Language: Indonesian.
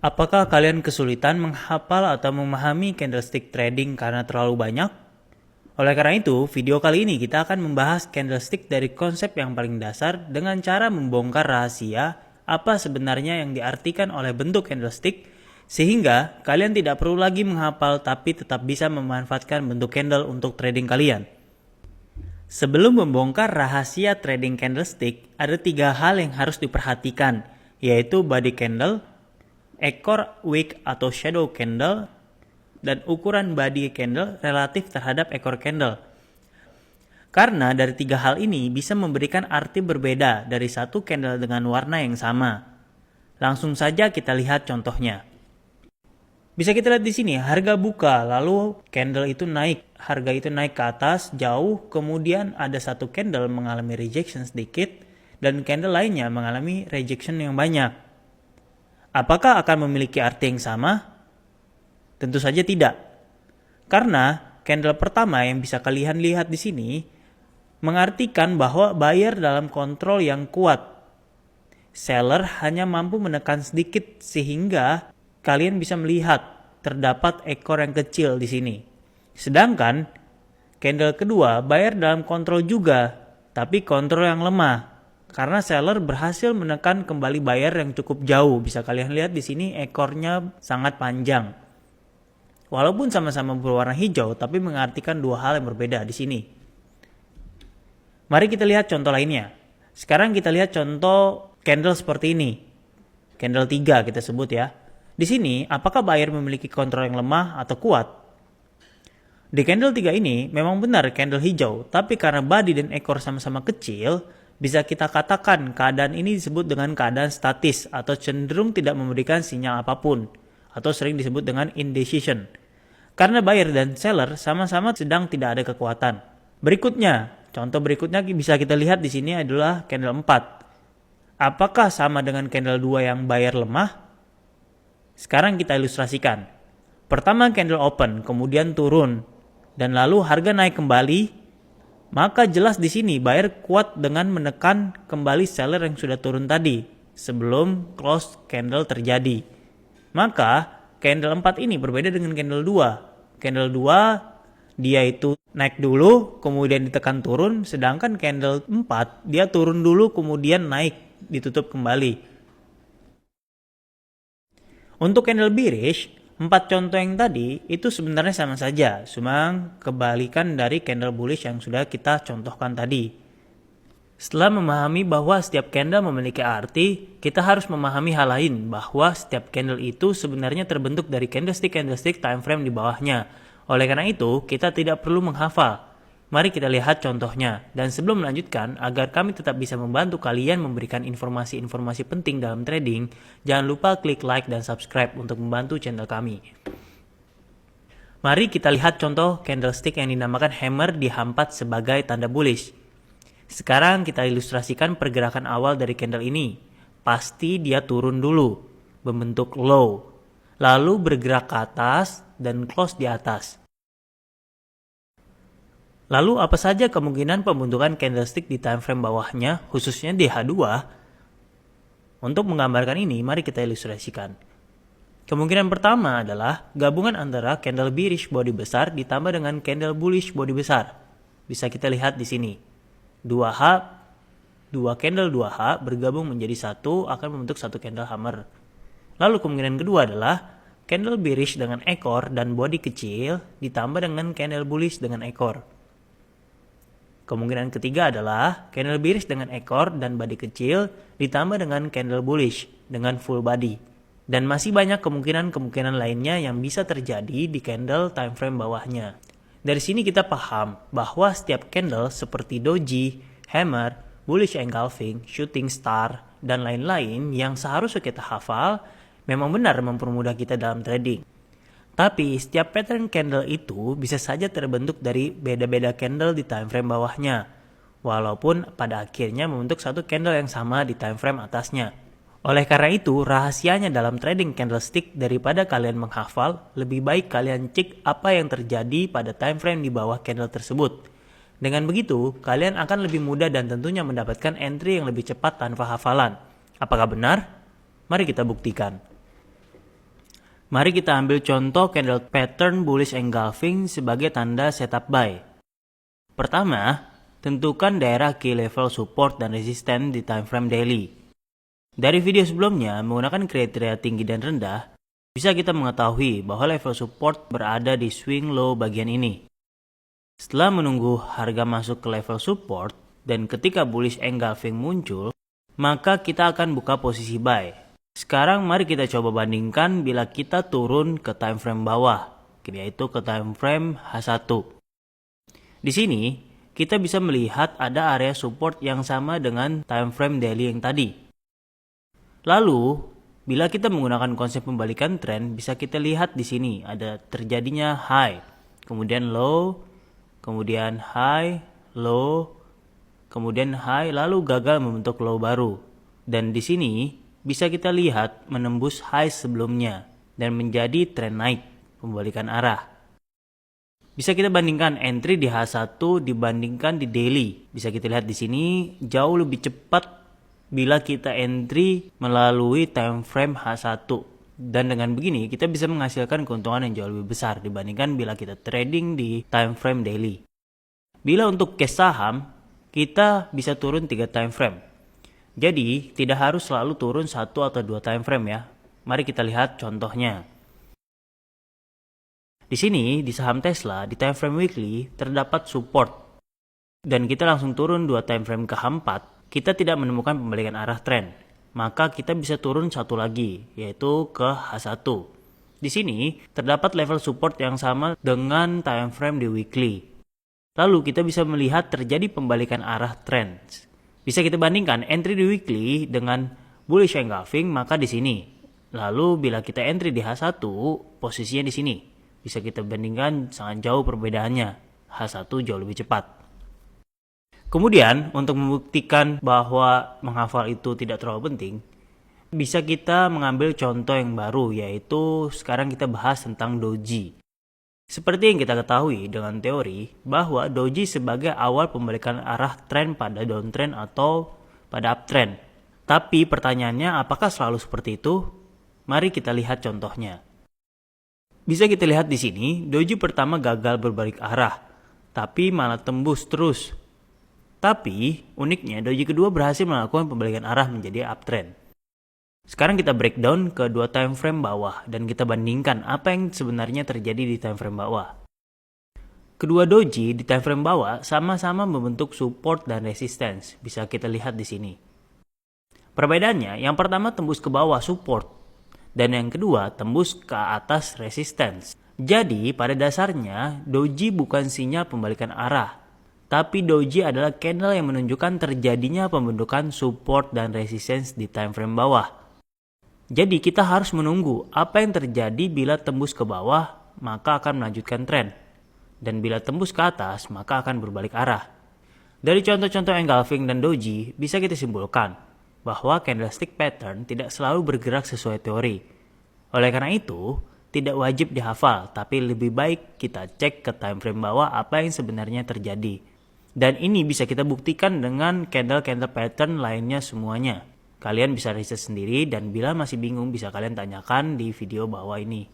Apakah kalian kesulitan menghafal atau memahami candlestick trading karena terlalu banyak? Oleh karena itu, video kali ini kita akan membahas candlestick dari konsep yang paling dasar dengan cara membongkar rahasia apa sebenarnya yang diartikan oleh bentuk candlestick, sehingga kalian tidak perlu lagi menghafal tapi tetap bisa memanfaatkan bentuk candle untuk trading kalian. Sebelum membongkar rahasia trading candlestick, ada 3 hal yang harus diperhatikan, yaitu body candle, ekor wick atau shadow candle, dan ukuran body candle relatif terhadap ekor candle. Karena dari 3 hal ini bisa memberikan arti berbeda dari satu candle dengan warna yang sama. Langsung saja kita lihat contohnya. Bisa kita lihat di sini, harga buka, lalu candle itu naik. Harga itu naik ke atas jauh, kemudian ada satu candle mengalami rejection sedikit, dan candle lainnya mengalami rejection yang banyak. Apakah akan memiliki arti yang sama? Tentu saja tidak. Karena candle pertama yang bisa kalian lihat di sini mengartikan bahwa buyer dalam kontrol yang kuat. Seller hanya mampu menekan sedikit sehingga kalian bisa melihat terdapat ekor yang kecil di sini. Sedangkan candle kedua buyer dalam kontrol juga, tapi kontrol yang lemah. Karena seller berhasil menekan kembali buyer yang cukup jauh. Bisa kalian lihat di sini ekornya sangat panjang. Walaupun sama-sama berwarna hijau, tapi mengartikan 2 hal yang berbeda di sini. Mari kita lihat contoh lainnya. Sekarang kita lihat contoh candle seperti ini. Candle 3 kita sebut ya. Di sini, apakah buyer memiliki kontrol yang lemah atau kuat? Di candle 3 ini memang benar candle hijau, tapi karena body dan ekor sama-sama kecil, bisa kita katakan keadaan ini disebut dengan keadaan statis atau cenderung tidak memberikan sinyal apapun, atau sering disebut dengan indecision. Karena buyer dan seller sama-sama sedang tidak ada kekuatan. Berikutnya, contoh berikutnya bisa kita lihat di sini adalah candle 4. Apakah sama dengan candle 2 yang buyer lemah? Sekarang kita ilustrasikan. Pertama candle open, kemudian turun, dan lalu harga naik kembali. Maka jelas di sini buyer kuat dengan menekan kembali seller yang sudah turun tadi sebelum close candle terjadi. Maka candle 4 ini berbeda dengan candle 2. Candle 2 dia itu naik dulu kemudian ditekan turun, sedangkan candle 4 dia turun dulu kemudian naik ditutup kembali. Untuk candle bearish, 4 contoh yang tadi itu sebenarnya sama saja, cuma kebalikan dari candle bullish yang sudah kita contohkan tadi. Setelah memahami bahwa setiap candle memiliki arti, kita harus memahami hal lain bahwa setiap candle itu sebenarnya terbentuk dari candlestick time frame di bawahnya. Oleh karena itu, kita tidak perlu menghafal. Mari kita lihat contohnya. Dan sebelum melanjutkan, agar kami tetap bisa membantu kalian memberikan informasi-informasi penting dalam trading, jangan lupa klik like dan subscribe untuk membantu channel kami. Mari kita lihat contoh candlestick yang dinamakan hammer dihampat sebagai tanda bullish. Sekarang kita ilustrasikan pergerakan awal dari candle ini. Pasti dia turun dulu, membentuk low, lalu bergerak ke atas dan close di atas. Lalu apa saja kemungkinan pembentukan candlestick di time frame bawahnya, khususnya di H2? Untuk menggambarkan ini, mari kita ilustrasikan. Kemungkinan pertama adalah gabungan antara candle bearish body besar ditambah dengan candle bullish body besar. Bisa kita lihat di sini. 2 candle 2H bergabung menjadi satu akan membentuk satu candle hammer. Lalu kemungkinan kedua adalah candle bearish dengan ekor dan body kecil ditambah dengan candle bullish dengan ekor. Kemungkinan ketiga adalah candle bearish dengan ekor dan body kecil ditambah dengan candle bullish dengan full body. Dan masih banyak kemungkinan-kemungkinan lainnya yang bisa terjadi di candle time frame bawahnya. Dari sini kita paham bahwa setiap candle seperti doji, hammer, bullish engulfing, shooting star, dan lain-lain yang seharusnya kita hafal memang benar mempermudah kita dalam trading. Tapi setiap pattern candle itu bisa saja terbentuk dari beda-beda candle di time frame bawahnya, walaupun pada akhirnya membentuk satu candle yang sama di time frame atasnya. Oleh karena itu, rahasianya dalam trading candlestick daripada kalian menghafal, lebih baik kalian cek apa yang terjadi pada time frame di bawah candle tersebut. Dengan begitu, kalian akan lebih mudah dan tentunya mendapatkan entry yang lebih cepat tanpa hafalan. Apakah benar? Mari kita buktikan. Mari kita ambil contoh candle pattern bullish engulfing sebagai tanda setup buy. Pertama, tentukan daerah key level support dan resisten di time frame daily. Dari video sebelumnya, menggunakan kriteria tinggi dan rendah, bisa kita mengetahui bahwa level support berada di swing low bagian ini. Setelah menunggu harga masuk ke level support, dan ketika bullish engulfing muncul, maka kita akan buka posisi buy. Sekarang mari kita coba bandingkan bila kita turun ke time frame bawah, yaitu ke time frame H1. Di sini, kita bisa melihat ada area support yang sama dengan time frame daily yang tadi. Lalu, bila kita menggunakan konsep pembalikan tren, bisa kita lihat di sini ada terjadinya high, kemudian low, kemudian high, low, kemudian high, lalu gagal membentuk low baru. Dan di sini bisa kita lihat menembus high sebelumnya dan menjadi tren naik, pembalikan arah. Bisa kita bandingkan entry di H1 dibandingkan di daily. Bisa kita lihat di sini jauh lebih cepat bila kita entry melalui time frame H1. Dan dengan begini kita bisa menghasilkan keuntungan yang jauh lebih besar dibandingkan bila kita trading di time frame daily. Bila untuk case saham, kita bisa turun 3 time frame. Jadi, tidak harus selalu turun 1 atau 2 time frame ya. Mari kita lihat contohnya. Di sini, di saham Tesla, di time frame weekly, terdapat support. Dan kita langsung turun 2 time frame ke H4, kita tidak menemukan pembalikan arah tren. Maka kita bisa turun 1 lagi, yaitu ke H1. Di sini, terdapat level support yang sama dengan time frame di weekly. Lalu, kita bisa melihat terjadi pembalikan arah tren. Bisa kita bandingkan entry di weekly dengan bullish engulfing, maka di sini. Lalu bila kita entry di H1, posisinya di sini. Bisa kita bandingkan sangat jauh perbedaannya. H1 jauh lebih cepat. Kemudian untuk membuktikan bahwa menghafal itu tidak terlalu penting, bisa kita mengambil contoh yang baru, yaitu sekarang kita bahas tentang doji. Seperti yang kita ketahui dengan teori bahwa doji sebagai awal pembalikan arah tren pada downtrend atau pada uptrend. Tapi pertanyaannya apakah selalu seperti itu? Mari kita lihat contohnya. Bisa kita lihat di sini, doji pertama gagal berbalik arah, tapi malah tembus terus. Tapi uniknya doji kedua berhasil melakukan pembalikan arah menjadi uptrend. Sekarang kita breakdown ke 2 time frame bawah dan kita bandingkan apa yang sebenarnya terjadi di time frame bawah. Kedua doji di time frame bawah sama-sama membentuk support dan resistance, bisa kita lihat di sini. Perbedaannya, yang pertama tembus ke bawah support dan yang kedua tembus ke atas resistance. Jadi pada dasarnya doji bukan sinyal pembalikan arah, tapi doji adalah candle yang menunjukkan terjadinya pembentukan support dan resistance di time frame bawah. Jadi kita harus menunggu apa yang terjadi bila tembus ke bawah, maka akan melanjutkan tren. Dan bila tembus ke atas, maka akan berbalik arah. Dari contoh-contoh engulfing dan doji, bisa kita simpulkan bahwa candlestick pattern tidak selalu bergerak sesuai teori. Oleh karena itu, tidak wajib dihafal, tapi lebih baik kita cek ke time frame bawah apa yang sebenarnya terjadi. Dan ini bisa kita buktikan dengan candle-candle pattern lainnya semuanya. Kalian bisa riset sendiri dan bila masih bingung bisa kalian tanyakan di video bawah ini.